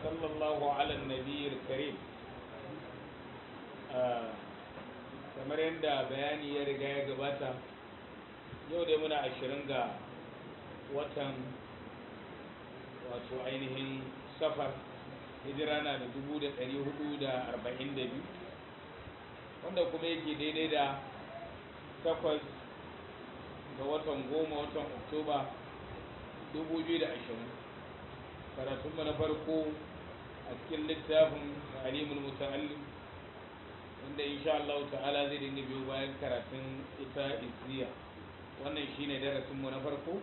وصلى الله على النبي الكريم. kamar yadda bayani ya riga ya gabata, yau dai muna 20 ga watan wato ainihin safar, hijira na da 1442, wanda kuma yake daidai da 8 ga watan 10 watan Oktoba 2020. karatunmu na farko a cikin littafin Alimul Muta'allim, wanda insha Allah ta'ala zai dinga biyo bayan karatun ita izziya. Wannan shine darasinmu na farko,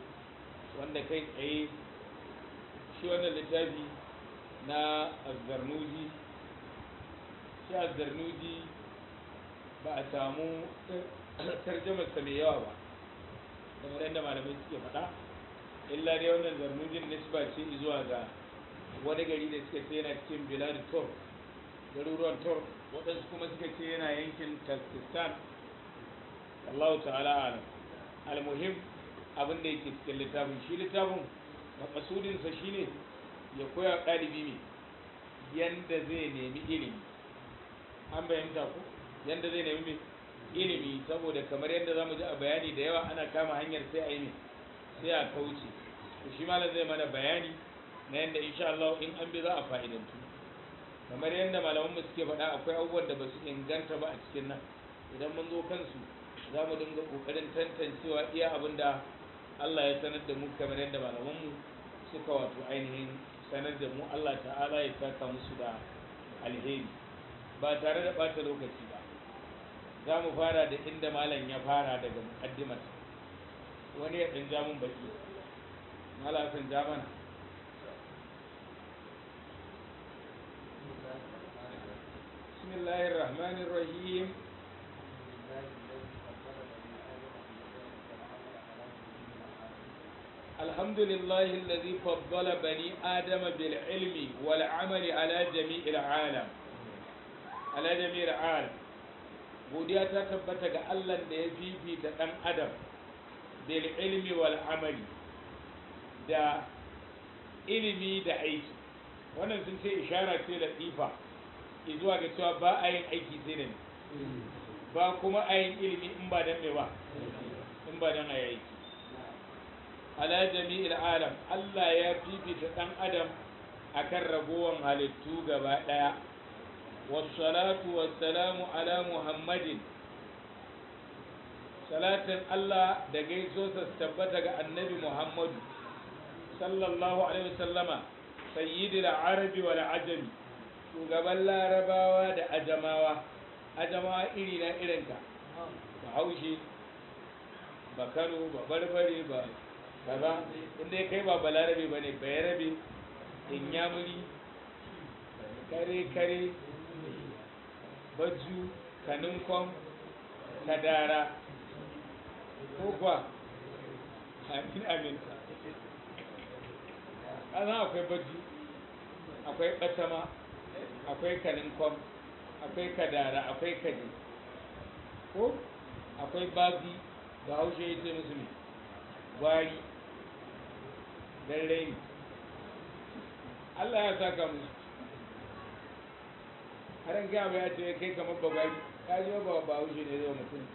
wanda kai tsaye shi wannan littafi na Az-Zarnuji, ba a samu tarjamarsa mai yawa ba kamar yadda malamai suke faɗa, illa dai wannan Zarnujin nisba ce zuwa ga wani gari da suka ce yana cikin bilad Turk, garuruwan Turk, waɗansu kuma suka ce yana yankin Tajikistan. Allah ta'ala alam. Al-muhim abin da yake cikin littafin, shi littafin makasudinsa shine ya koya ɗalibi ne yanda zai nemi ilimi. An bayyanta ko yanda zai nemi ilimi, saboda kamar yadda zamu ji a bayani da yawa ana kama hanyar sai a yi sai a kauce. To shi malam zai mana bayani na yanda insha Allah in an bi za a fa'idantu. Kamar yadda malaman mu suke faɗa, akwai abubuwan da ba su inganta ba a cikin nan, idan mun zo kansu za mu dinga ƙoƙarin tantancewa iya abin da Allah ya sanar da mu, kamar yadda malaman mu suka wato ainihin sanar da mu. Allah ta'ala ya saka musu da alheri. Ba tare da ɓata lokaci ba, za mu fara da inda malam ya fara daga muqaddimar. Wani ya ɗan ja mun baki, malam san ja mana. Bismillahir Rahmanir Rahim. الحمد لله الذي فضل بني آدم بالعلم والعمل على جميع العالم. godiya ta tabbata ga Allah da ya fifita ɗan adam bil ilmi wal amali, da ilimi da aiki. Wannan sun ce ishara ce latifa zuwa ga cewa ba a yin aiki sai da ba kuma a yin ilimi in ba dan me ba, in ba dan a yi aiki. Ala jami'il alam, Allah ya fifita ɗan adam akan ragowar halittu gaba ɗaya. Wassalatu wassalamu ala Muhammadin, salatin Allah da gaisuwarsa tabbata ga annabi Muhammadu sallallahu alaihi wasallama, sayyidil arabi wal ajami, shugaban larabawa da ajamawa. Ajamawa iri na irinka, ba Haushe, ba Kano, ba Barbare, ba kaza, inda kai ba balarabe bane, bayarabe, inyamuri, kare, baju, kaninkon, kadara, ko kuwa amin. Ana akwai baju, akwai batama, akwai kaninkon, akwai kadara, akwai kaji, ko akwai bazi, ba Haushe ya ce musu ne gwari, dan raini. Allah ya saka musu. Har an gaba ya ce kai kamar bagwari, ya ji ba Haushe ne zai mutum.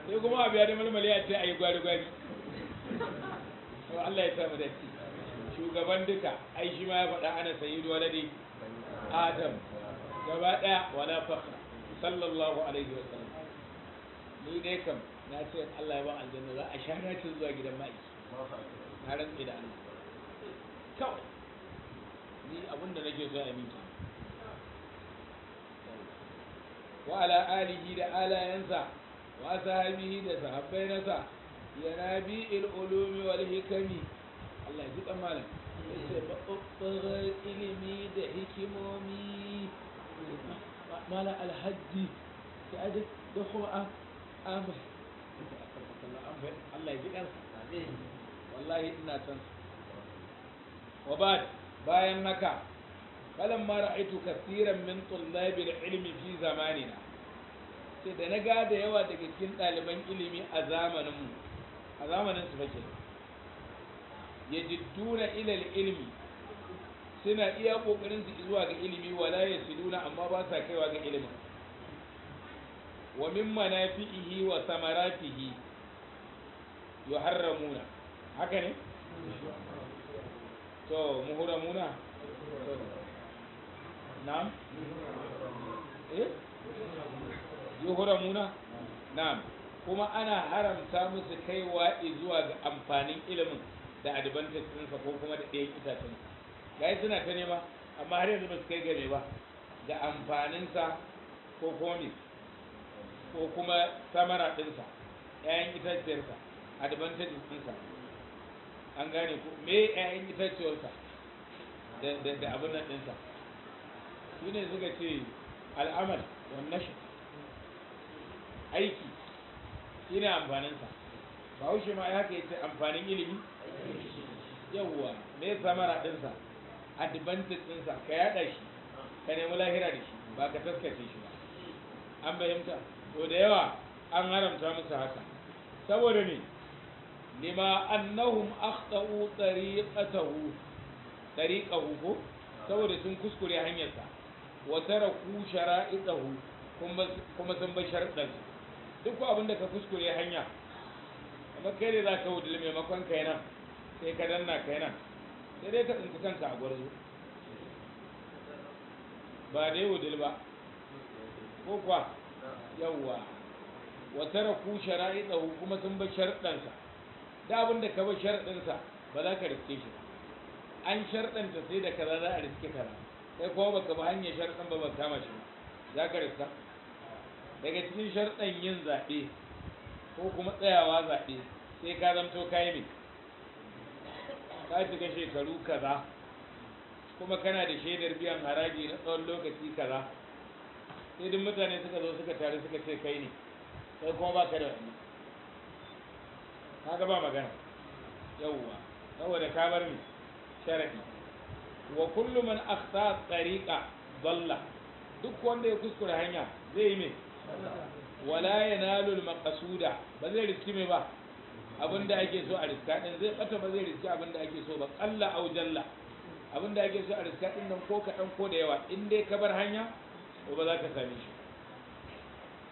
Sai kuma abu ya da malmali ya ce a yi gwari-gwari. To Allah ya samu dace. Shugaban duka, ai shi ma ya faɗa ana sayyidu waladi Adam gaba ɗaya wala fakhra sallallahu alaihi wa sallam. Ni dai kam na ce Allah ya ba aljanna za a sha racin zuwa gidan ma'aiki, na rantsi da Allah kawai. Ni abinda nake so a minki. Wa ala alihi da alayansa wa sahabihi da sahabbai nasa, ya nabi'il ulumi wal hikami. Allah ya ji dan malam sai babbar ilimi da hikimomi. Malam alhaji sai aje da kuma Allah ya ji dan wallahi ina san. Wa bayan haka, falamma ra'aytu kaseeran min tullabil ilmi fi zamanina, sai da naga da yawa daga cikin ɗaliban ilimi a zamaninmu, a zamanin su fake yajidduna ila ilmi suna iya kokarin su zuwa ga ilimi wala yasiluna amma ba sa kaiwa ga ilimin wa min manafi'ihi wa samaratihi yuharramuna haka ne to muhramuna na'am yuhramuna na'am kuma ana haramta musu kaiwa zuwa ga amfanin ilimin da advantage ɗinsa ko kuma da ɗayan itacen gai suna ta nema amma har yanzu ba su kai game ba da amfaninsa ko komi ko kuma samara ɗinsa ‘ya'yan itaciyarsa advantage ɗinsa an gane ko me ‘ya'yan itaciyarsa da abin nan ɗinsa shi ne suka ce al'amal wannan shi aiki shi ne amfaninsa ba haushe ma ya haka yace amfanin ilimi yawwa me samara ɗinsa advantage ɗinsa ka yaɗa shi ka nemi lahira da shi ba ka taskace shi ba an fahimta to da yawa an haramta musu haka saboda ne lima annahum akhtau tariqahu ko saboda sun kuskure hanyarsa wa taraku shara'idahu kuma sun bar sharuɗansa duk abin da ka kuskure hanya amma kai ne za ka wudul maimakon kai nan sai ka danna kai nan sai dai ka tsinci kanka a gwarzo ba dai wudul ba ko kwa yawwa wa taraku shara'idahu kuma sun bar sharuɗansa da abin da ka bar sharuɗansa ba za ka riske shi ba an sharɗanta sai da kaza za a riske kaza sai kuma baka ba hanyar sharɗan ba kama shi ba za ka riska daga cikin sharɗan yin zaɓe ko kuma tsayawa zaɓe sai ka zamto kayi mai ka shiga shekaru kaza kuma kana da shaidar biyan haraji na tsawon lokaci kaza sai duk mutane suka zo suka taru suka ce kai ne sai kuma ba ka da wani kaga ba magana yawwa saboda ka bar mi sharadi wa kullu man akhta tariqa dalla duk wanda ya kuskure hanya zai yi mai wala yanalu al-maqsuda ba zai riski mai ba abinda ake so a riska din zai bata ba zai riski abinda ake so ba qalla aw jalla abinda ake so a riska din nan ko kadan ko da yawa in dai ka bar hanya ko ba za ka same shi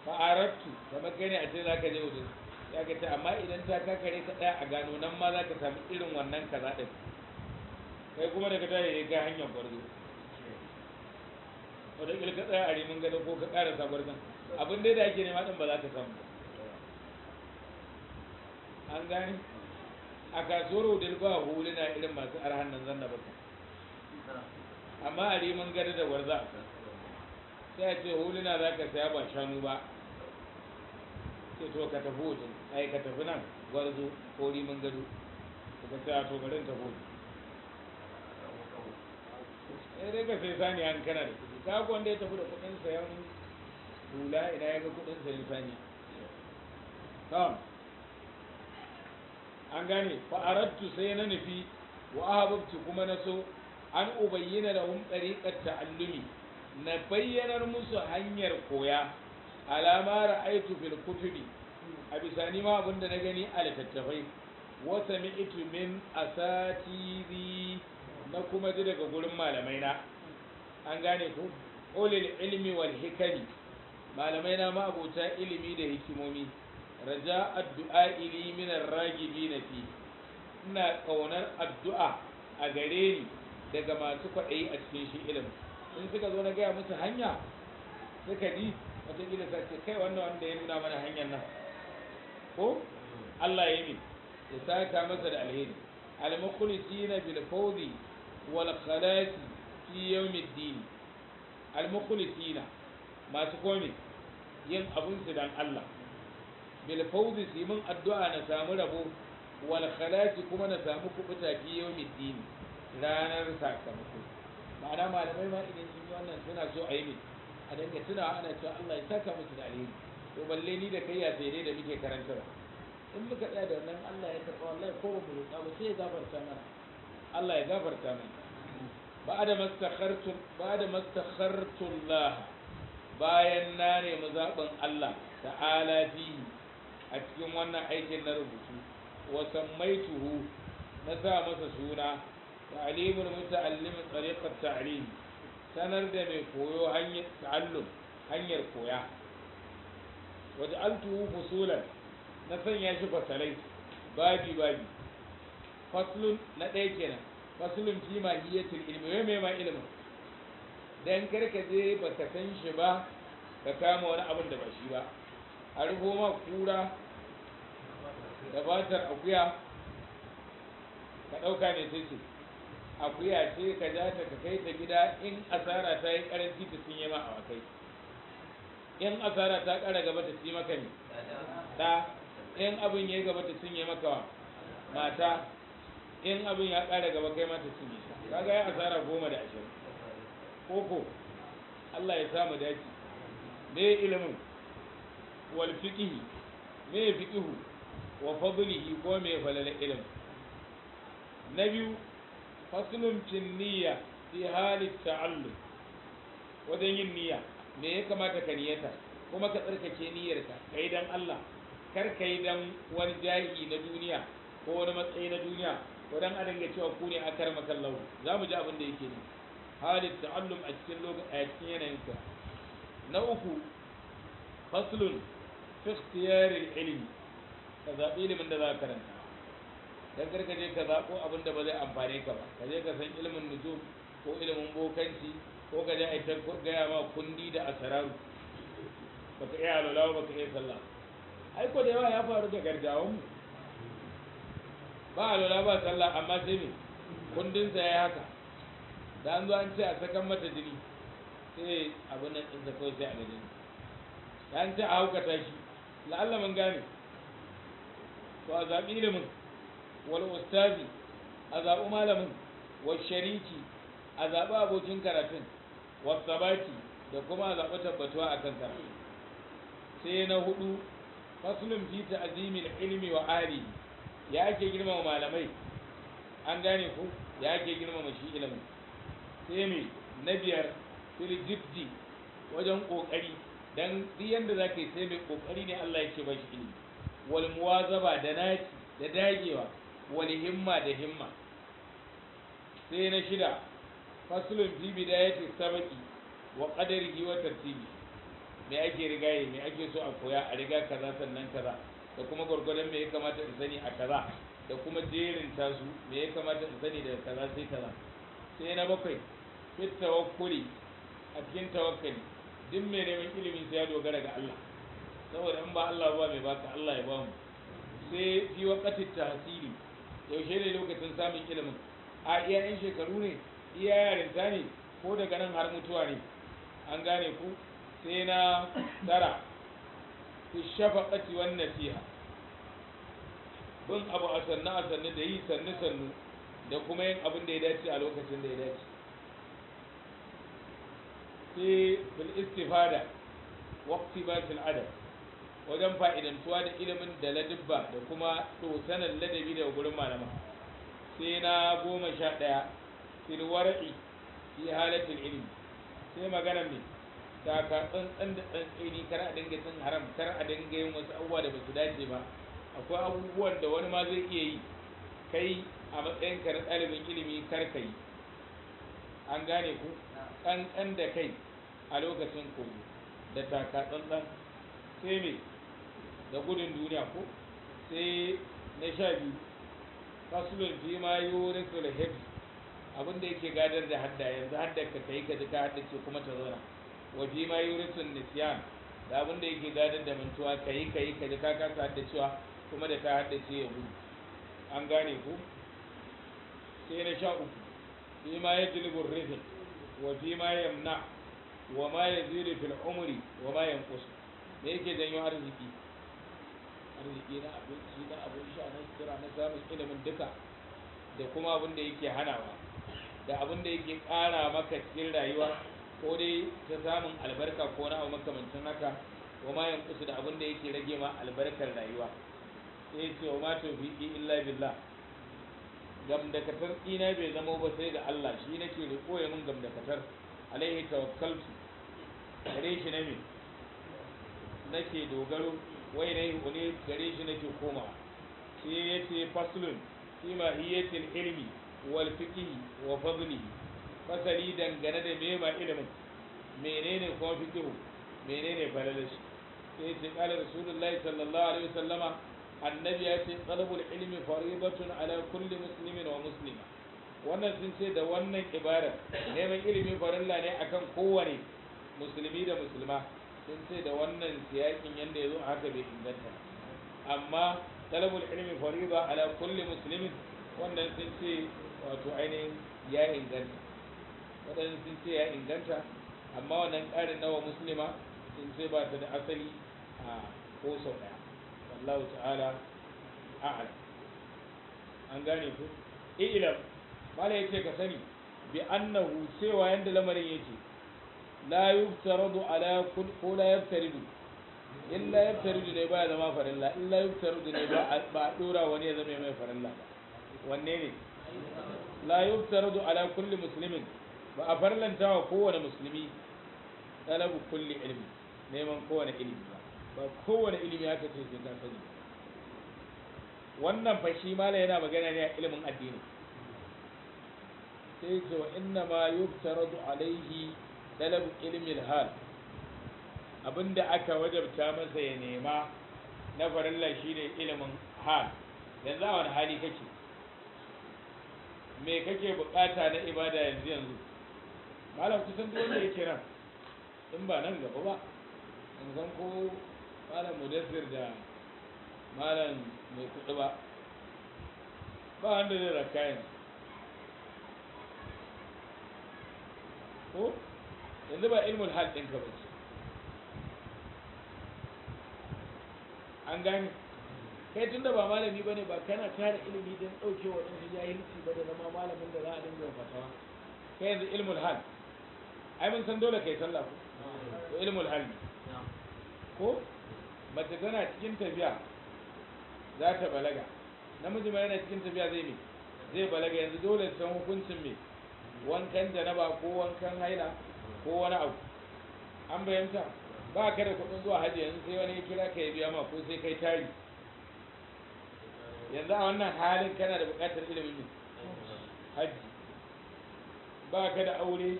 fa arattu kamar kai ne a ce za ka je wurin ya ga ta amma idan ta kakare ka tsaya a gano nan ma za ka sami irin wannan kaza din kai kuma daga ta yi ga hanyar gwarzo wadda ka tsaya a rimin gado ko ka karasa gwarzon abin dai da ake nema din ba za ka samu ba an gani a kasuwar wudil ba huluna irin masu arhan nan zanna ba amma a rimin gado da gwarza sai a ce huluna za ka saya ba shanu ba sai to ka tafi wudil ai ka tafi nan gwarzo ko rimin gado ka ta to garin tafi wudil sai dai ka sai sani an kana da kuɗi ka wanda ya tafi da kuɗin sayan hula ina ya ga kuɗin sayan sani an gane fa aradtu sai na nufi wa ahabbtu kuma na so an ubayyana lahum tariqat ta'allumi na bayyanar musu hanyar koya alama ra'aytu fil kutubi a bisani ma abinda na gani a littattafai wa sami'tu min asatiri na kuma ji daga gurin malamai na an gane ko ulil ilmi wal hikami malamai na ma abota ilimi da hikimomi raja addu'a ili min ar-ragibina fi ina kaunar addu'a a gare ni daga masu kwaɗayi a cikin shi ilimi in suka zo na gaya musu hanya suka ji wataƙila sa ce kai wannan wanda ya nuna mana hanyar nan ko Allah ya yi ya saka masa da alheri al-mukhlisina bil fawzi wal khalasi fi yawmiddin al-mukhlisina masu komi yin abun su dan Allah bil fawzi su mun addu'a na samu rabo wal khalasi kuma na samu kubuta fi yawmiddin ranar sakamako ma'ana malamai ma idan sun yi wannan suna so a yi ne a dinga tunawa ana cewa Allah ya saka musu da alheri to balle ni da kai ya sai dai da muke karantarwa in muka tsaya da wannan Allah ya karɓa wallahi ko ba mu roƙa ba sai ya gafarta mana Allah ya gafarta mana ba'da mastakhartu Allah bayan na nemi zaɓin Allah ta'ala fihi a cikin wannan aikin na rubutu wa sammaituhu na sa masa suna ta'limul muta'allim tariqat ta'lim sanar da mai koyo hanyar ta'allum hanyar koya wa ja'altuhu fusulan na sanya shi fasalai babi faslun na ɗaya kenan faslun fi mahiyatul ilmi wai mai ma ilimin dan karka je baka san shi ba ka kama wani abin da ba shi ba a rufo ma kura da fatar akuya ka ɗauka ne sai ce akuya ce ka ja ta ka kai ta gida in asara ta yi ƙaranci ta cinye ma awakai in asara ta ƙara gaba ta ci maka ne ɗa in abin ya yi gaba ta cinye maka mata in abin ya ƙara gaba kai ma ta cinye kaga ya asara 10 da 20 koko Allah ya samu dace me ilimin wal fiqhi me fiqhu wa fadlihi ko me falala ilm na biyu faslun fin niyya fi hali ta'allum wajen yin niyya me ya kamata ka niyyata kuma ka tsarkake niyyarka kai dan Allah kar kai dan wani jahi na duniya ko wani matsayi na duniya ko dan a dinga cewa ku ne akar makallahu za mu ji abin da yake ne halin ta'allum a cikin yanayinka na uku faslun fi ikhtiyaril ilmi ka zaɓi ilimin da za ka karanta dan karka je ka zaɓo abin da ba zai amfane ka ba ka je ka san ilimin nujum ko ilimin bokanci ko ka je a ta gaya ma kundi da asararu baka iya alwala baka iya sallah ai ko da yawa ya faru da gargawan mu ba alwala ba sallah amma sai me kundin sa yayi haka da an zo an ce a sakan mata jini sai abin nan ɗinsa kawai sai a ga jini da an ce a haukata shi la'alla mun gane to a zaɓi ilimin wal ustazi a zaɓi malamin wa shariki a zaɓi abokin karatun wa sabati da kuma a zaɓi tabbatuwa a kan karatu sai na hudu faslun fi ta'zimil ilmi wa ali ya ake girmama malamai an gane ko ya ake girmama shi ilimin sai me na biyar fil jiddi wajen kokari dan duk yanda zaka yi sai mai kokari ne Allah yake ba shi ilimi wal muwazaba da naci da dagewa wal himma da himma sai na shida faslun fi bidayati sabaqi wa qadarihi wa tartibi me ake rigaye me ake so a koya a riga kaza sannan kaza da kuma gurgurdan me ya kamata in sani a kaza da kuma jerin tasu me ya kamata in sani daga kaza sai kaza sai na bakwai fit tawakkuli a cikin tawakkali duk mai neman ilimin sai ya dogara ga Allah saboda in ba Allah ba mai baka Allah ya bamu sai fi waqati tahsili yaushe ne lokacin samun ilimin a iya yan shekaru ne iya yarinta ne ko daga nan har mutuwa ne an gane ku sai na tara fi shafaqati wan nasiha bin abu a sannu da yi sannu da kuma yin abin da ya dace a lokacin da ya dace sai bil istifada waqti batil adab wajen fa'idantuwa da ilimin da ladibba da kuma dosanan ladabi daga gurin malama sai na 11 fil war'i fi halatil ilmi sai magana ne taka tsantsan da tsantseni kar a dinga cin haram kar a dinga yin wasu abubuwa da ba su dace ba akwai abubuwan da wani ma zai iya yi kai a matsayin ka na ɗalibin ilimi kar ka yi an gane ku ƙanƙan da kai a lokacin koyo da taka tsantsan sai me da gudun duniya ko sai na 12 fasulun fi ma yuri sulhib abin da yake gadar da hadda yanzu haddar ka kai ka ji ka haddace kuma ta zauna wa fi ma yuri sun nisyan da abin da yake gadar da mantuwa kai ka ji ka kasa haddacewa kuma da ka haddace ya gudu an gane ku sai na 13 fi ma yajlibu rizq wa fi ma yamna wa ma yazidu fil umri wa ma yanqus me yake janyo arziki na abinci na abin sha na kira na samun ilimin duka da kuma abin da yake hanawa da abin da yake ƙara maka cikin rayuwa ko dai ta samun albarka ko na abu makamancin haka wa ma yanqusu da abin da yake rage ma albarkar rayuwa sai ce wa ma tawfiqi illa billah gamdakatar ina bai zama ba sai da Allah shi nake riko ya mun gamdakatar alaihi tawakkaltu gare shi ne nake dogaro wai nayi wani gare shi nake koma sai yace faslun fi mahiyatil ilmi wal fiqhi wa fadlihi, fasali dangane da mema ilimin, menene kuma fiqhu, menene falalashi. sai yace qala rasulullahi sallallahu alaihi wasallama, annabi ya ce talabul ilmi faridatun ala kulli muslimin wa muslima. wannan sun ce da wannan ibada neman ilimi farilla ne akan kowane musulmi da musulma, sun ce da wannan siyakin yanda yazo haka bai inganta. amma talabul ilmi farida ala kulli muslimin, wannan sun ce wato ainihin ya inganta, wadannan sun ce ya inganta, amma wannan ƙarin nawa muslima sun ce ba ta da asali a ko sau ɗaya. wallahu ta'ala a'lam. an gane ku. ilam mala yace ka sani bi annahu cewa yanda lamarin yake la yuftaradu ala kull ko la yaftaridu illa yaftaridu ne ba zama farilla, illa yaftaridu ne ba dora wani ya zama mai farilla ba. wanne ne la yuftaradu ala kulli muslimin, ba a farlanta wa kowane musulmi talabu kulli ilmi, neman kowane ilimi ba kowane ilimi aka ce sai ka sani. wannan fa shi mala yana magana ne a ilimin addini. sai ce wa inna ma yuftaradu alaihi talabu ilmi hal, abinda aka wajabta masa ya nema na farilla shine ilimin hal. yanzu a wani hali kake, me kake bukata na ibada yanzu malam kusan duk wanda yake nan, in ba nan gaba ba in san ko malam mudassir da malam mai kuɗi ba wanda zai raka yanzu. ko yanzu ba ilmul hal ɗinka ba ce. an gane kai tun da ba malami ba ne, ba kana tara ilimi don ɗauke wa ɗansu jahilci ba da zama malamin da za a dinga fatawa. kai yanzu ilmul hal ai mun san dole kai sallah ko to ilmul hal ne ko mace tana cikin tafiya za ta balaga, namiji ma yana cikin tafiya zai balaga. yanzu dole san hukuncin me wankan janaba ko wankan haila ko wani abu. an bayyanta ba ka da kuɗin zuwa hajji yanzu sai wani ya kira ka ya biya ma, ko sai kai tari. yanzu a wannan halin kana da buƙatar ilimin hajji. ba ka da aure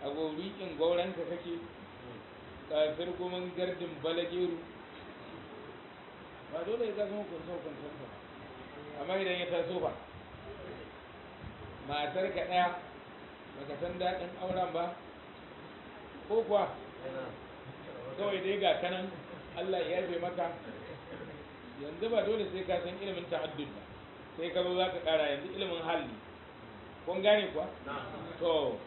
a goriƙin gauranka kake, kafir gumin gardin balageru, ba dole ya zama kunsa ba. amma idan ya taso ba matar ka ɗaya baka san daɗin auren ba, ko kuwa kawai dai ga kanan Allah ya yafe maka. yanzu ba dole sai ka san ilimin ta'addud ba, sai ka zo za ka ƙara yanzu ilimin halli. kun gane kuwa? to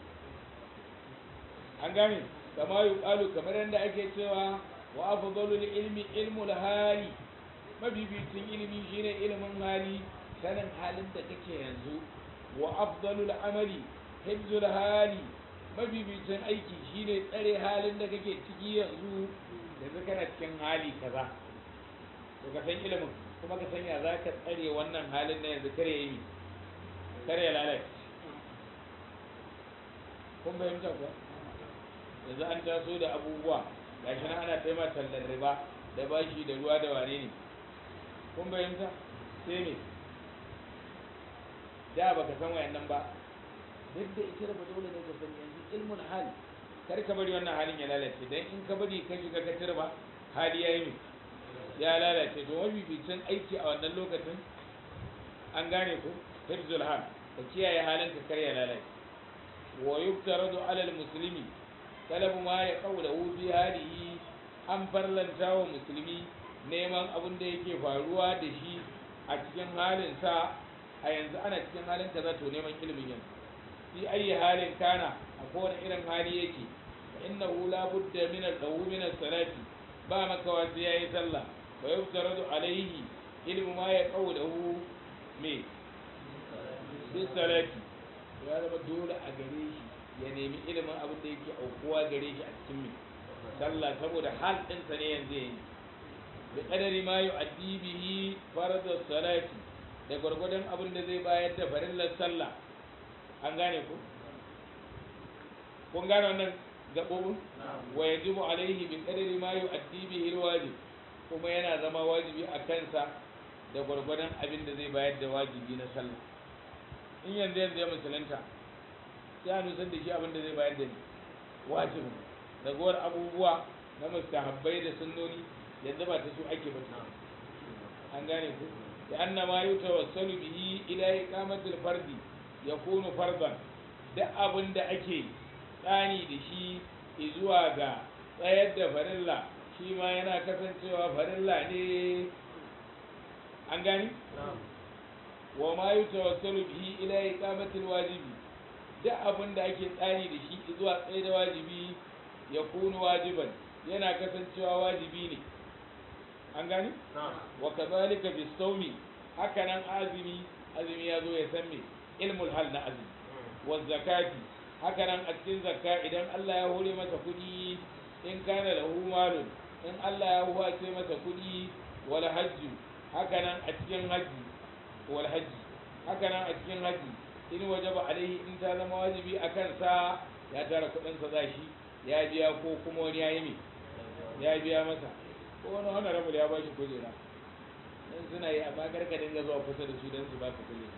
an gane kama yuqalu, kamar yadda ake cewa wa afdalul ilmi ilmul hali, mabibicin ilimi shine ilimin hali, sanin halin da kake yanzu. wa afdalul amali hifzul hali, mabibicin aiki shine tsare halin da kake ciki yanzu. yanzu kana cikin hali kaza, to ka san ilimin kuma ka san ya za ka tsare wannan halin na yanzu kare yi kare lalace. kun fahimta kuwa? yanzu an taso da abubuwa gashi nan ana taima tallar riba da bashi da ruwa da wane ne. kun fahimta? sai me da baka san wayannan ba, duk da ita da ba dole ne ka san. yanzu ilmul hal, kar ka bari wannan halin ya lalace, dan in ka bari ka shiga ka turba hali yayi ya lalace. to mabibicin aiki a wannan lokacin, an gane ko, hifzul hal, ka kiyaye halin ka kar ya lalace. wa yuftaradu ala al-muslimi talabu ma ya qawluhu fi halihi, an farlanta wa musulmi neman abin da yake faruwa da shi a cikin halin sa. a yanzu ana cikin halin kaza, to neman ilimin yanzu fi ayi halin kana, a kowane irin hali yake. innahu la budda min al-qawmi min as-salati, ba makawa sai yayi sallah. wa yuftaradu alayhi ilmu ma ya qawluhu me bi salati, ya zama dole a gare shi ya nemi ilimin abin da yake aukuwa gare shi a cikin me sallah, saboda hal ɗinsa ne yanzu yayi. bi qadari ma yu'addi bihi faradu salati, da gwargwadon abin da zai bayar da farillar sallah. an gane ku? kun gane wannan gaɓoɓin? wa yajibu alaihi bi qadari ma yu'addi bihi alwajib, kuma yana zama wajibi a kansa da gwargwadon abin da zai bayar da wajibi na sallah. In yanzu ya musulunta sai a nusar da shi abin da zai bayar da wajibin, ragowar abubuwa na mustahabbai da sunnoni yanzu ba ta su ake ba. an gane ku da annama yutawassalu bihi ila iqamatil fardi yakunu fardan, duk abin da ake tsani da shi zuwa ga tsayar da farilla shi ma yana kasancewa farilla ne. an gani wa ma yutawassalu bihi ila iqamatil wajibi, duk abin da ake tsani da shi zuwa tsayar da wajibi yakunu wajiban, yana kasancewa wajibi ne. an gani wa kadhalika bis sawmi, haka nan azumi ya zo ya san me ilmul hal na azumi. wa zakati, haka nan a cikin zakka idan Allah ya hore masa kudi, in kana lahu malun, in Allah ya huwace masa kudi. wal hajji, haka nan a cikin haji, wal hajji, haka nan a cikin haji in wajaba alaihi, in ta zama wajibi a kansa, ya tara kudin sa zashi ya biya, ko kuma wani ya yi me ya biya masa, ko wani honorable ya bashi kujera. dan suna yi amma karka dinga zuwa kusa da su dan su baka kujera.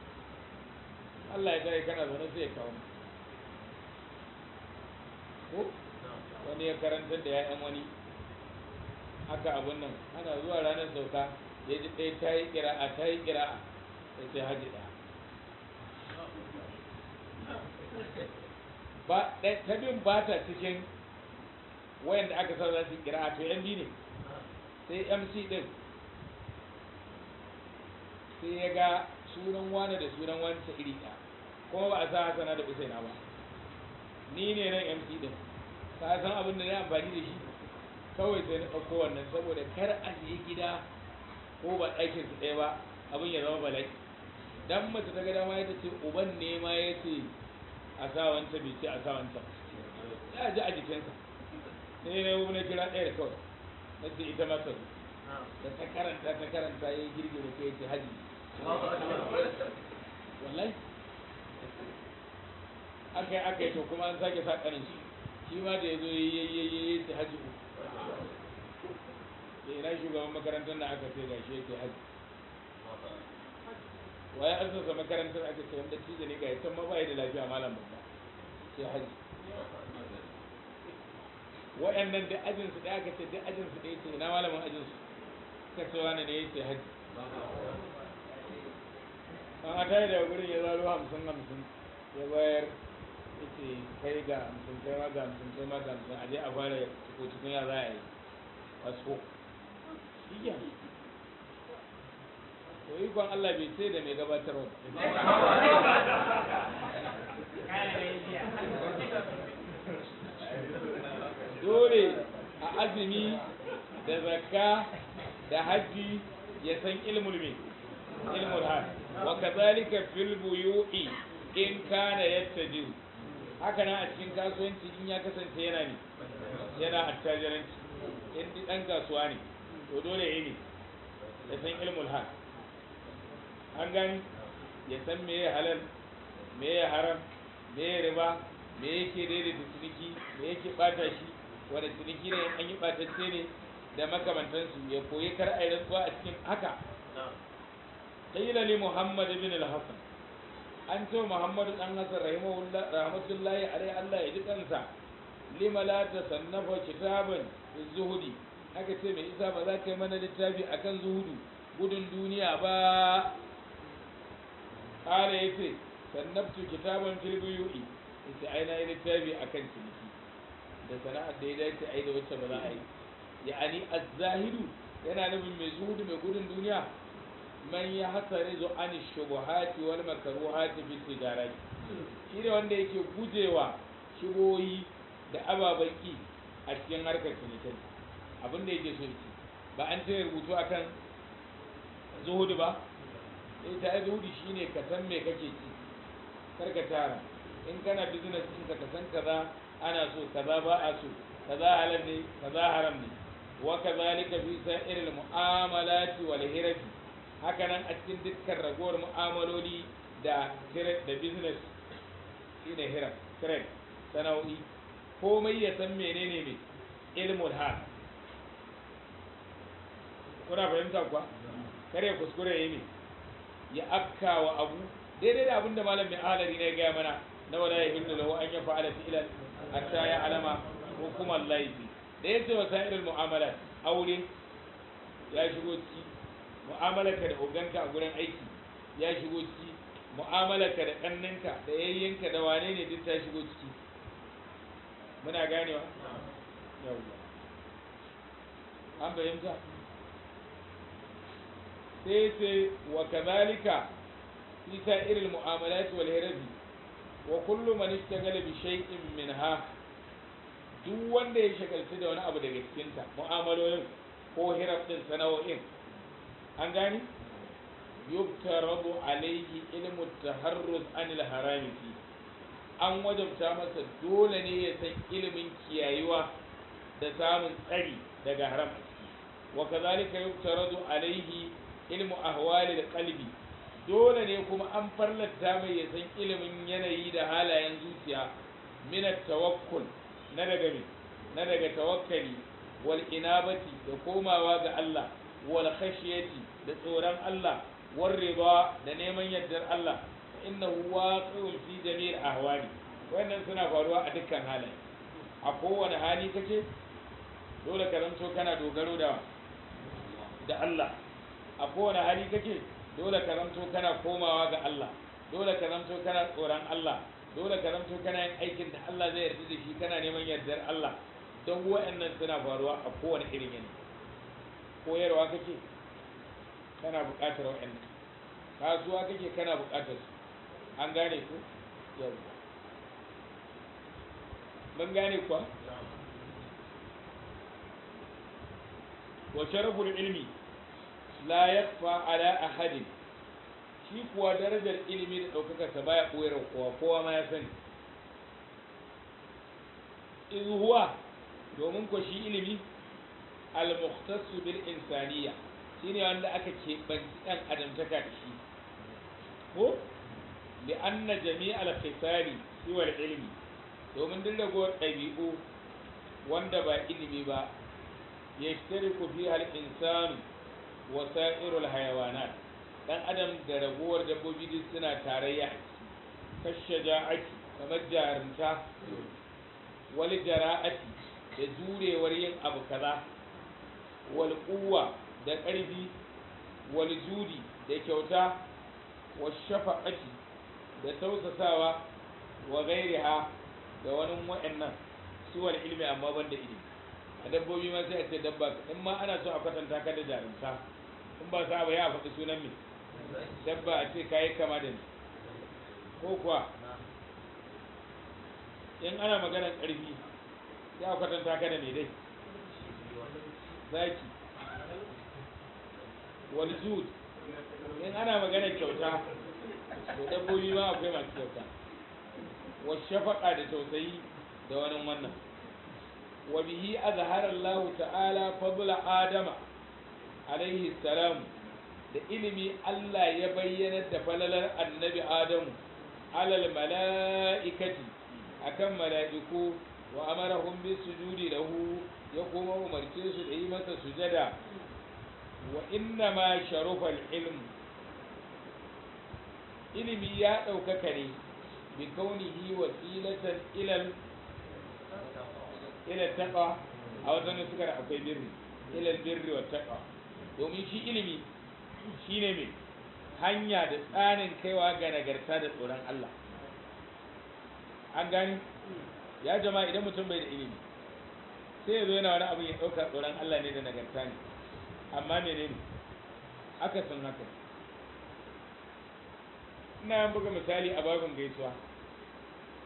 Allah ya tare kana zaune sai ya kawo ko wani ya karantar da ya'yan wani haka abun nan, ana zuwa ranar sauka ya ji ɗaya ta yi ƙira'a ya ce haji ɗaya ba ta bin ba ta cikin wayanda aka sa za su yi ƙira'a, to yan biyu ne. sai MC ɗin sai ya ga sunan wane da sunan wancan iri ɗaya, kuma ba a sa Hassana da Usaina ba. ni ne nan MC ɗin, ka san abin da na amfani da shi kawai sai na ɗauko wannan, saboda kar a je gida ko ba ɗakin su ɗaya ba abin ya zama bala'i. dan mace ta ga dama ya ce uban ne ma ya ce a sa wancan, bai ce a sa wancan, ya ji a jikinsa. sai na kira ɗaya kawai na ce ita ma ta zo, da ta karanta ya yi girgire kai ya ce haji. wallahi aka yi to kuma an sake sa ƙanin shi ma da ya zo ya ce haji. da ina shugaban makarantar da aka ce gashi ya ce haji. waye arzasa makarantar aka ce wanda cije ne ga ya can ma ba da lafiya malam babba sai haji. waɗannan duk ajinsu ɗaya aka ce duk ajinsu ɗaya ce ina malamin ajinsu ka ce wani ne ya ce haji. an a tayi daga gurin ya zaro 50 ya bayar ya ce kai ga 50 kai ma ga 50 kai ma ga 50 a je a fara cikin ya za a yi wasu iya. to ikon Allah bai ce da mai gabatarwa dole a azumi da zakka da hajji ya san ilmul hal. wa kadhalika fil buyu'i in kana yattajiru, haka nan a cikin kasuwanci in ya kasance yana attajiranci, in dan kasuwa ne to dole ne ya san ilmul hal. an gani ya san me ya halal, me ya haram, me ya riba, me yake daidaita ciniki, me yake bata shi, wanda ciniki ne an yi batacce ne da makamantansu, ya koyi kar a yi rantsuwa a cikin haka. qila li Muhammad ibn al-Hasan, an ce Muhammadu dan Hasan rahmatullahi alaihi, Allah ya ji kansa, lima la tasannafa kitaban zuhudi, aka ce mai isa ba za ka yi mana littafi akan zuhudu, gudun duniya ba. kala yace sannabtu kitaban fil buyu'i, yace ai na yi littafi akan ciniki da sana'ar da ya dace ai da wacce ba za a yi. ya'ani az-zahidu yana nufin mai zuhudu mai gudun duniya, man ya hasarizu an shubuhati wal makruhati fi tijarati, shi ne wanda yake gujewa shiboyi da ababen ki a cikin harkar ciniki. abin da yake so yake ba an ce rubutu akan zuhudu ba. ta zuhudu shine ka san me kake ci, kar ka tara. in kana business din ka san kaza ana so, kaza ba a so, kaza halal ne, kaza haram ne. wa kadhalika fi sa'iril mu'amalati wal hirafi, haka nan a cikin dukkan ragowar mu'amaloli da business shine hiraf, trade, sana'o'i, komai ya san menene ne ilmul hal. kuna fahimta kuwa? kare kuskure yi ne ya afka wa abu daidai da abinda malam mai ahalari ne ya gaya mana na wala ya hindu lahu an ya fa'ala fi'lan hatta ya alama hukumar laifi da yace wa sa'irul mu'amalat aure ya shigo ciki mu'amalarka da oganka a gurin aiki ya shigo ciki mu'amalarka da ƙanninka da yayyenka da wane ne duk ta shigo ciki muna ganewa yawwa an fahimta sai ce wa kadhalika fi sa'iril mu'amalat wal hirazi wa kullu man ishtagala bi shay'in minha duk wanda ya shagaltu da wani abu daga cikinta mu'amalolin ko hiraf din sana'o'in an gani yubtarabu alayhi ilmu taharruz anil harami fi an wajabta masa dole ne ya san ilimin kiyayewa da samun tsari daga haram wa kazalika yubtaradu alayhi ilmu ahwali qalbi dole ne kuma an farlata mai ya san ilimin yanayi da halayen zuciya min tawakkul na daga tawakkali wal inabati da komawa ga Allah wal khashiyati da tsoron Allah war riba da neman yardar Allah innahu waqi'un fi jami'il ahwali wannan suna faruwa a dukkan halaye a kowane hali kake dole ka zanto kana dogaro da Allah a kowane hali kake dole ka zanto kana komawa ga Allah dole ka zanto kana tsoron Allah dole ka zanto kana yin aikin da Allah zai yarda da shi kana neman yardar Allah don wa'annan suna faruwa a kowane irin yanayi koyarwa kake kana buƙatar wa'annan kasuwa kake kana buƙatar su an gane ku yau mun gane kuwa wa sharaful ilmi la yakfa ala ahadin shi kuwa darajar ilimi da ɗaukakarsa baya koyar kowa ma ya sani iz huwa domin ko shi ilimi al-mukhtassu bil insaniya shine wanda aka keɓanci ɗan adamtaka da shi ko li anna jami'al khisali siwa ilmi domin duk ragowar ɗabi'u wanda ba ilimi ba yashtariku fiha al-insanu wa sa'irul hayawanat dan adam da ragowar dabbobi duk suna tarayya a ciki kashaja'ati kamar jarumta wal jara'ati da jurewar yin abu kaza wal quwwa da ƙarfi wal judi da kyauta wal shafaqati da tausasawa wa ghairiha da wani wa'annan suwal ilmi amma banda ilimi a dabbobi ma sai a ce dabba in ma ana so a kwatanta ka da jarumta in ba sa ba ya faɗi sunan me dabba a ce kayi kama da ni ko kuwa in ana maganar ƙarfi sai a kwatanta ka da me dai zaki wal jud in ana maganar kyauta to dabbobi ma akwai masu kyauta wa shafaqa da tausayi da wani wannan wa bihi azhara Allah ta'ala fadla adama alaihi salam da ilimi Allah ya bayyana da falalar annabi Adamu alal mala'ikati akan mala'iku wa amarahum bis sujudi lahu ya kuma umarce su da yi masa sujada wa inna ma sharufa ilm ilimi ya ɗaukaka ne bi kaunihi wasilatan ila taqwa a wajen suka da akwai birri wa taqwa domin shi ilimi shine mai hanya da tsanin kaiwa ga nagarta da tsoron Allah an gani ya jama'a idan mutum bai da ilimi sai ya zo yana wani abu ya ɗauka tsoron Allah ne da nagarta ne amma menene aka san haka ina yan buga misali a babin gaisuwa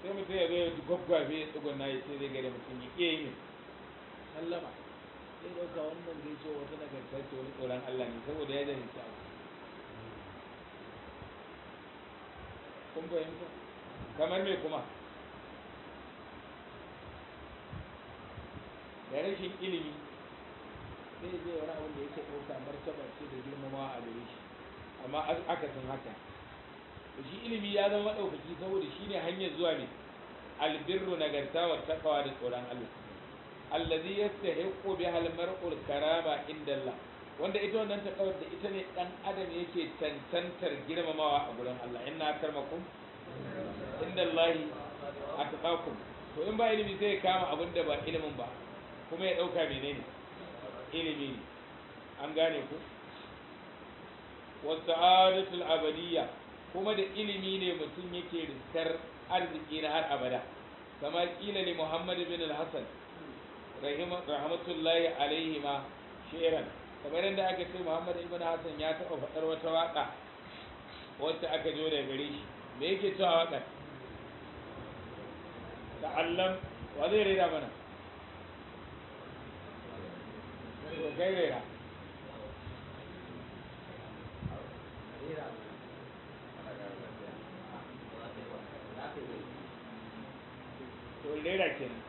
sai mutum ya zo ya gwaggwabe ya tsuguna ya ce zai gare mutum ya iya yin sallama sai ɗauka wannan gaisuwa wata nagarta ce wani tsoron Allah ne saboda ya jahilci abu kun fahimta kamar me kuma da rashin ilimi sai zai wani abin da yake ɗauka martaba ce da girmamawa a gare shi amma aka san haka shi ilimi ya zama ɗaukaki saboda shi ne hanyar zuwa ne albirru nagarta wa taqwa da tsoron Allah allazi yastahiqqu biha almar'u karama inda Allah wanda ita wannan taqawar da ita ne dan adam yake tantantar girmamawa a gurin Allah inna akramakum indallahi atqakum to in ba ilimi sai ya kama abin da ba ilimin ba kuma ya dauka menene ilimi ne an gane ku wasa'adatul abadiyya kuma da ilimi ne mutum yake riskar arziki na har abada kama kila li Muhammad bin al-Hasan rahmatullahi alaihi ma shi'ran kamar yadda aka ce Muhammad ibn Hassan ya taɓa faɗar wata waƙa wacce aka jo daga gare shi me yake cewa waƙar ta'allam wa zai rera mana to kai rera to rera kenan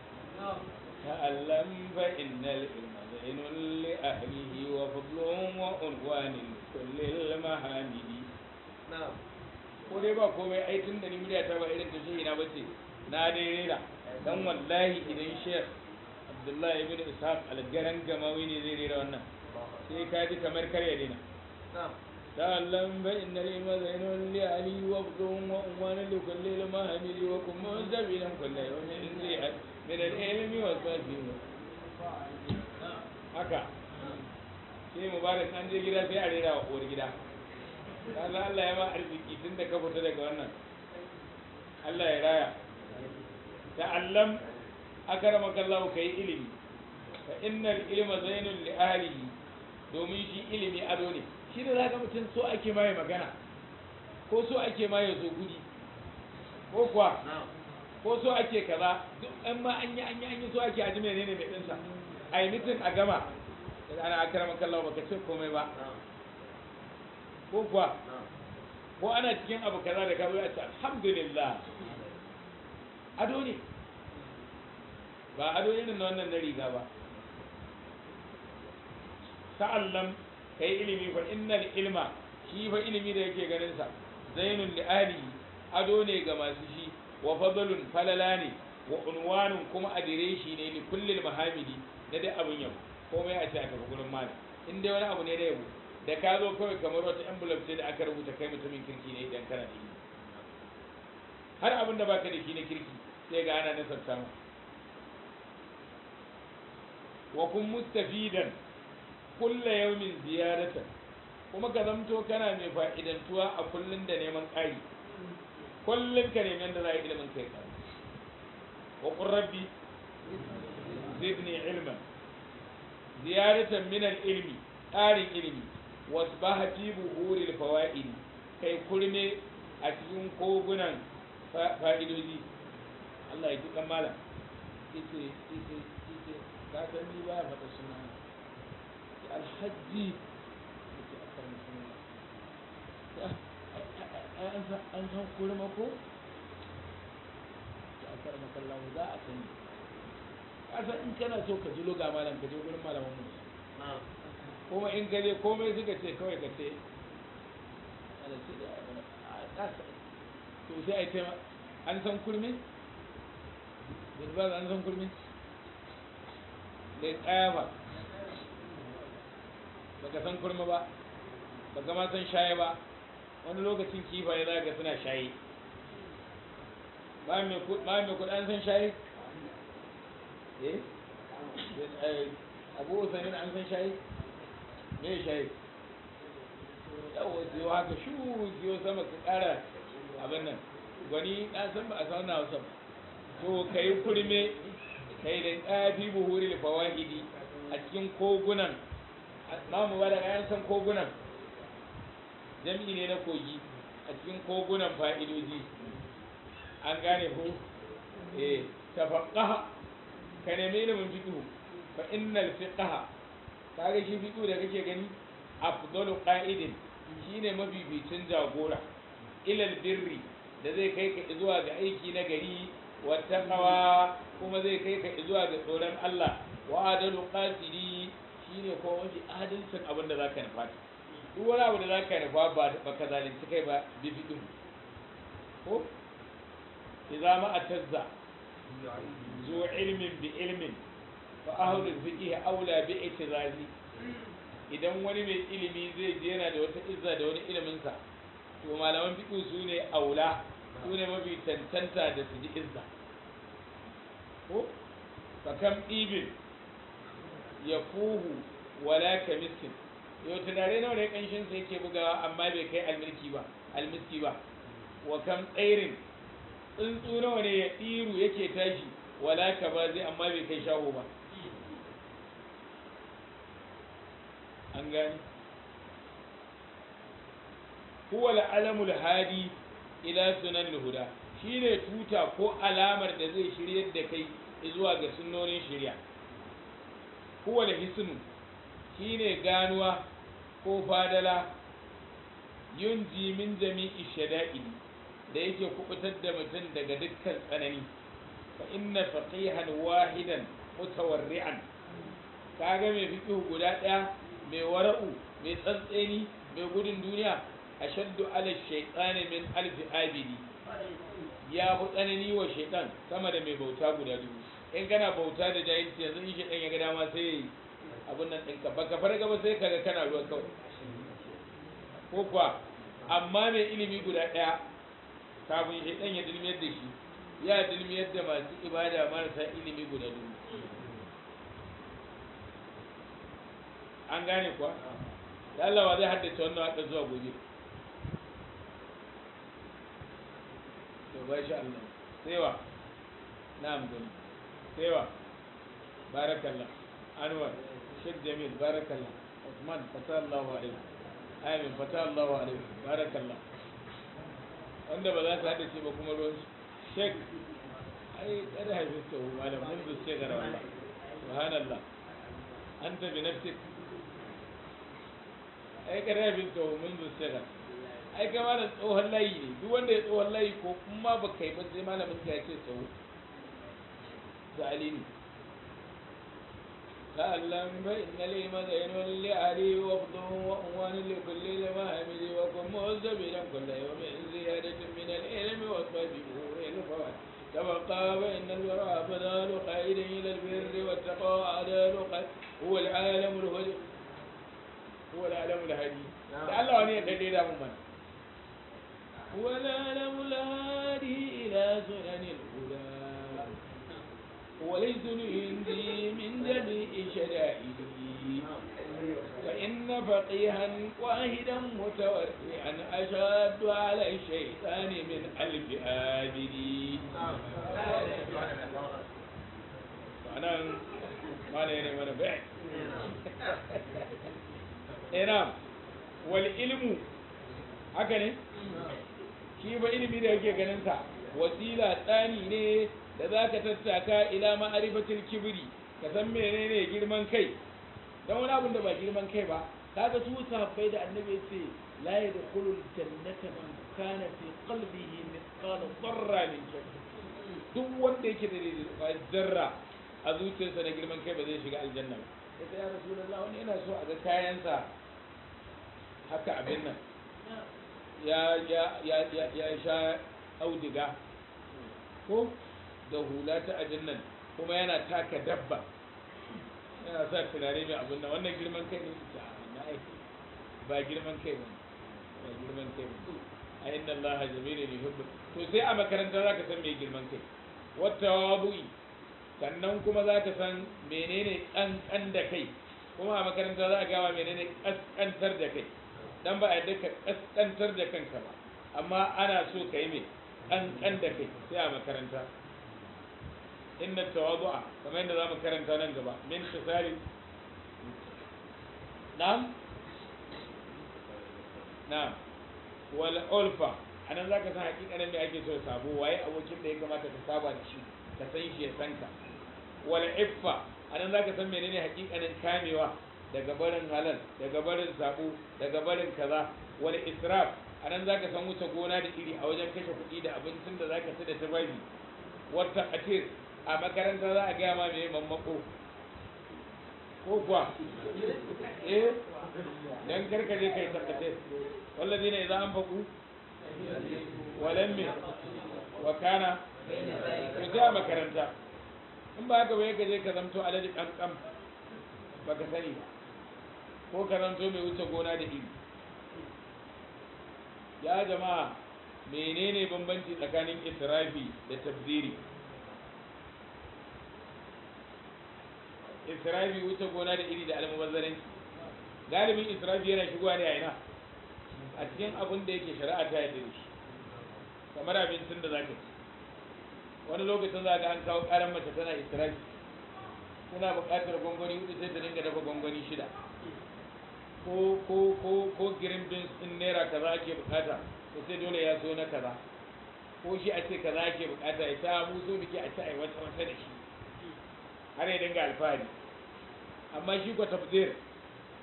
ta'allam fa innal ilma zainun li ahlihi wa fadlun wa unwan kullil mahamidi ko dai ba komai ai tun da ni murya ta ba irin ta shi ina bace na dai rera dan wallahi idan Sheikh Abdullahi ibn Ishaq al-Garan Gamawi ne zai rera wannan sai ka ji kamar kare dina ta'allam fa innal ilma zainun li ahlihi wa fadlun wa unwan kullil mahamidi wa kum munzabilan kullu yawmin zi'at min al-ilmi wa safihi haka sai mubarak an je gida sai a rera wa uwar gida kaza Allah ya ma arziki tun da ka fita daga wannan Allah ya raya ta'allam akramaka Allah kai ilimi fa innal ilma zainul li ahlihi domin shi ilimi ado ne shi da zaka mutun so ake mai magana ko so ake mai zo gudi ko kuwa ko so ake kaza duk an ma an yi so ake aji menene mai dinsa ai mitin a gama ana akramaka Allah baka ce komai ba ko kuwa ko ana cikin abu kaza da ka zo a ce alhamdulillah ado ne ba ado irin na wannan na riga ba ta'allam kai ilimi fa innal ilma shi fa ilimi da yake ganin sa zainul li ahlihi ado ne ga masu shi wa fadlun falala ne wa unwanun kuma adireshi ne li kullil mahamidi da dai abun yabo komai a ce aka fi gurin malam in dai wani abu ne da yabo da ka zo kawai kamar wata envelope ce da aka rubuta kai mutumin kirki ne idan kana da ilimi har abin da baka da shi na kirki sai ga ana nasarta mu wa kun mustafidan kulla yawmin ziyaratan kuma ka zamto kana mai fa'idantuwa a kullun da neman ƙari kullun ka neman da za a yi ilimin kai ka wa qur rabbi zidni ilman ziyaratan min al-ilmi ƙarin ilimi wasbaha fi buhuril fawaid kai kurme a cikin kogunan fa'idoji Allah ya tukan malam ite ka san ni ba fata suna alhaji yake akar musulmi an san kurma ko ya akar makallahu za a sani kasan in kana so ka ji loga malam ka je gurin malaman mu kuma in ka je komai suka ce kawai ka ce to sai a yi tema an san kurmi bilbaz an san kurmi da tsaya ba baka san kurma ba baka ma san shaye ba wani lokacin kifaye za ga suna shaye ba mai kuɗi an san shaye abu usanin an san shaye me shaye yawo siyo haka shu siyo sama ka ƙara abin nan gwani ɗan san ba a san na wasan to ka yi kurme ka yi da tsafi buhuri da fawahidi a cikin kogunan mamu ba da kayan san kogunan jami'i ne na kogi a cikin kogunan fa'idoji an gane ko tafaqqaha ka nemi ilimin fiqh fa innal fiqh kage shi fiqh da kake gani afdalu qa'idin shine mabibicin jagora ilal birri da zai kai ka zuwa ga aiki na gari wa taqwa kuma zai kai ka zuwa ga tsoron Allah wa adalu qasidi shine ko wani adalcin abin da zaka nufa duk wani abu da zaka nufa ba ka zalunci kai ba bi fiqh ko idza ma atazza zu ilmin bi ilmin fa ahlu fiqh aula bi i'tizazi idan wani mai ilimi zai je yana da wata izza da wani iliminsa to malaman fiqh su ne aula su ne mafi tantanta da su ji izza ko fakam ibin ya fuhu wala ka miskin yau tunare nawa ne kanshin sa yake bugawa amma bai kai almiski ba wa kam tsairin tsuntsu nawa ne ya ɗiru yake tashi wala ka ba zai amma bai kai shaho ba an gani huwa al'alamul hadi ila sunan huda shine tuta ko alamar da zai shiryar da kai zuwa ga sunnonin shari'a huwa al-hisnu shine ganuwa ko fadala yunji min jami'i shada'id da yake kubutar da mutum daga dukkan tsanani fa inna faqihan wahidan mutawarri'an kaga mai fiqh guda daya mai wara'u mai tsantseni mai gudun duniya ashaddu ala shaytani min alfi abidi ya fi tsanani wa shaytan sama da mai bauta guda dubu in kana bauta da jahilci yanzu in shaytan ya ga dama sai abun nan ɗinka baka farga ba sai kaga kana ruwa kawai ko kuwa amma mai ilimi guda ɗaya kafin shaytan ya dilmiyar da shi ya dilmiyar da masu ibada marasa ilimi guda dubu an gane kuwa da Allah wa zai haddace wannan waka zuwa gobe to ba sha Allah sai wa na'am gani sai wa barakallah anwar Sheikh Jamil barakallah Usman fata Allahu alaihi amin fata Allahu alaihi barakallah wanda ba za su haddace ba kuma ruwan Sheikh ai kada haifista malam mun zo ce gara wallah subhanallah anta bi nafsik ai kada haifista mun zo ce gara ai kama da tsohon layi ne duk wanda ya tsohon layi ko kuma ba kai ba sai malamin ka ya ce tsoho da alini تعلم فإن لي مدين لعلي وفضه وأنوان لكل المهامل وكن مهذبلا كل يوم زيادة من العلم واصفى بنور الفوائد تبقى فإن الورى فضال خير إلى البر والتقوى عدال خير هو العالم الهدي هو العالم الهدي تعالوا أن يقدر من هو العالم الهادي إلى سنن الهدى وليس عندي من جميع شدائده فإن فقيها واحدا متورعا أشد على الشيطان من ألف آبد أنا ما لي من بعد نعم والعلم هكذا shi ba ilimi da yake ganin sa wasila tsani ne da za ka tattaka ila ma'arifatul kibri ka san menene girman kai dan wani abin da ba girman kai ba kaga su sahabbai da annabi ya ce la yadkhulul jannata man kana fi qalbihi mithqal dharra min shirk duk wanda yake da zarra a zuciyarsa na girman kai ba zai shiga aljanna ba sai ya rasulullah wani ina so a ga kayansa haka abin nan ya sha audiga ko da hula ta ajin nan kuma yana taka dabba yana sa turare mai abin nan wannan girman kai ne na aiki ba girman kai ba ba girman kai ba a inna Allah jamilun yuhibbu to sai a makaranta zaka san me girman kai wata wabu'i sannan kuma zaka san menene kankan da kai kuma a makaranta za a gawa menene kaskantar da kai dan ba a yadda ka kaskantar da kanka ba amma ana so ka yi mai kankan da kai sai a makaranta inna tawadu'a kamar yadda zamu karanta nan gaba min tisari na'am wal ulfa anan zaka san hakikanin da ake so sabo waye abokin da ya kamata ka saba da shi ka san shi ya san ka wal iffa anan zaka san menene hakikanin kamewa daga barin halal daga barin sabo daga barin kaza wal israf anan zaka san wuce gona da iri a wajen kashe kuɗi da abincin da zaka ci da tabaji wata atir a makaranta za a gaya ma mai mammako ko kuwa dan karkaje kai tabbace wallazi ne idan an faku walan min wa kana to sai a makaranta in ba haka ba yake je ka zamto alaji kankam baka sani ba ko ka zanto mai wuce gona da iri. Ya jama'a, menene bambanci tsakanin israfi da tabziri? Israfi wuce gona da iri da almubazzaranci. Galibin israfi yana shigowa ne a ina, a cikin abin da yake shari'a ta yadda da shi, kamar abincin da zaka ci. Wani lokacin za ga an kawo karan mace tana israfi, tana buƙatar gwangwani 4 sai ta dinga dafa gwangwani 6, ko green beans din naira kaza ake buƙata to sai dole ya so na kaza, ko shi a ce kaza ake buƙata ya ta mu so muke a ci a yi wata da shi har ya dinga alfahari. Amma shi ko tafsir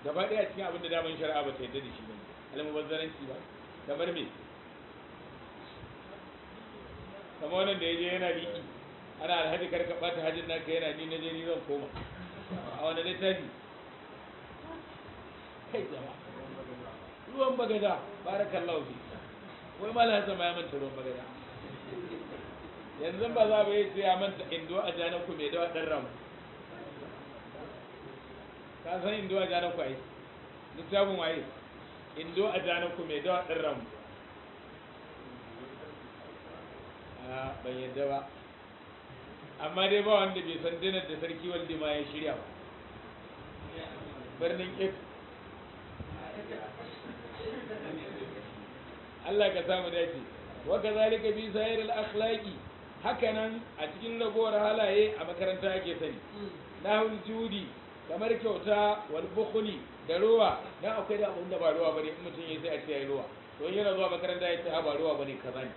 gaba ɗaya cikin abin da daman shari'a ba ta yadda da shi ba, almubazzaranci ba. Kamar me? kamar wannan da ya je yana biki, ana alhaji karka ɓata hajjin naka, yana ni na je ni zan koma. A wani littafi? Kai jama'a, ruwan bagada, barakallahu fi. Wai malam Hassan ma ya manta ruwan bagada. Yanzu ba za ba yi sai ya manta indo a janan ku mai dawa ɗan ramu. Ka san indo a janan ku ai? Littafin waye? Indo a janan ku mai dawa ɗan ramu. A ban yadda ba. Amma dai ba wanda bai san dinar da sarki wanda ma ya shirya ba. Birnin Ek. Allah ka samu dace. Wa kazalika bi sa'iril akhlaqi, hakanan a cikin ragowar halaye a makaranta ake sani. Nahul judi, kamar kyauta, wal bukhli da ruwa. Dan akwai da abun da ba ruwa bane, in mutum yayi sai a ce yayi ruwa. To yana zuwa makaranta ya ce ba ruwa bane kaza ne.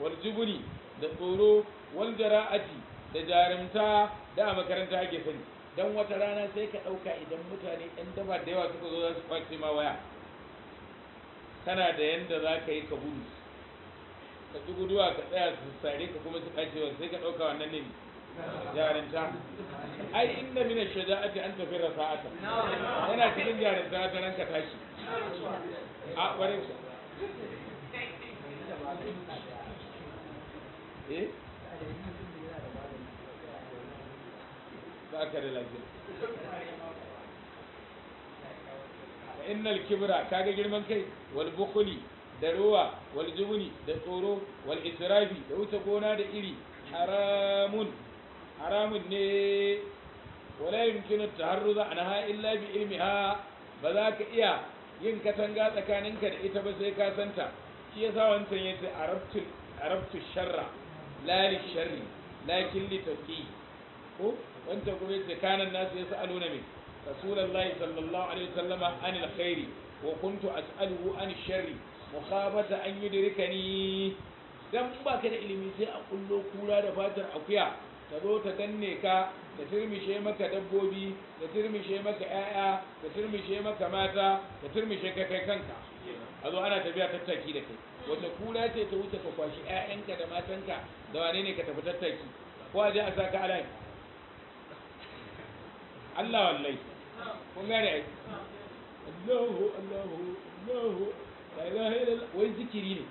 Wal jubuni da tsoro, wal jara'ati da jarumta da a makaranta ake sani. Dan wata rana sai ka dauka idan mutane ɗan daba da yawa suka zo za su kwace ma waya, kana da yanda za ka yi ka gudu, ka ji guduwa ka tsaya su sare ka kuma su kacewa, sai ka ɗauka wannan ne jarinta. Ai inna min ash-shaja'ati an tafira sa'ata, yana cikin jarinta ta ranka tashi a ƙwarin sa. Ba ka da lafiya. Innal kibra, kaga girman kai, wal bukhli da ruwa, wal jubni da tsoro, wal israfi da wuce gona da iri, haramun ne. Wala yumkinu taharruza anha illa bi ilmiha, ba za ka iya yin katanga tsakaninka da ita ba sai ka santa. Shi yasa wancan yace arabtu sharra la li sharri lakin li tawqi, ko wancan kuma yace kanan nasu yasaluna min rasulullahi sallallahu alaihi wasallam anil khairi wa kuntu as'aluhu anil sharri mukhabata an yudrikani. Dan ba ka da ilimi sai a kullo kura da fatar akuya ta zo ta danne ka, ta turmishe maka dabbobi, ta turmishe maka 'ya'ya, ta turmishe maka mata, ta turmishe ka kai kanka, a zo ana tafiya tattaki da kai. Wata kura ce ta wuce ka kwashi 'ya'yanka da matanka da wane ne ka tafi tattaki, ko a je a saka alayi? Allah wallahi, kun gane ai? Allahu Allahu Allahu la ilaha illallah, wai zikiri ne,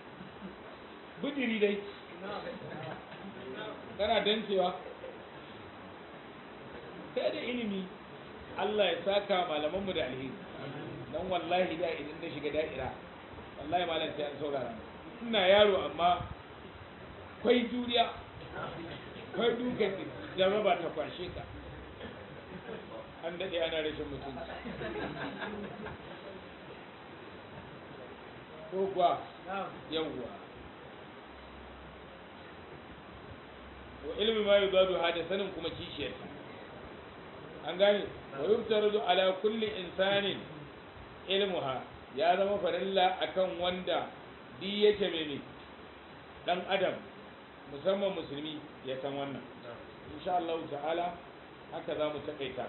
budiri dai kana dancewa. Sai da ilimi. Allah ya saka malamanmu da alheri. Dan wallahi da idan na shiga da'ira, wallahi malam sai an saurara. Ina yaro amma kwai juriya, kwai dukan jarraba ta kwashe ka. An daɗe ana rashin mutunci. Ko kuwa? Yawwa. Wa ilmi ma yudadu hada, sanin kuma kishiyarta. An gane? Wa yubtaradu ala kulli insanin ilmuha, ya zama farilla akan wanda di yake mene dan adam, musamman musulmi, ya san wannan. Insha Allah ta'ala haka za mu takaita,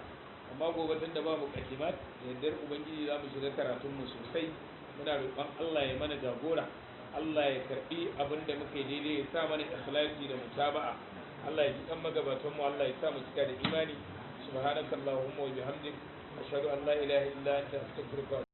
amma gobe tun da ba mu kaddimat da yardar ubangiji za mu shiga karatun mu sosai. Muna roƙon Allah ya mana jagora, Allah ya karbi abin da muke daidai, ya sa mana ikhlasi da mutaba'a. Allah ya ji kan magabatan mu, Allah ya sa mu cika da imani. Subhanakallahumma wa bihamdik, ashhadu an la ilaha illa anta, astaghfiruka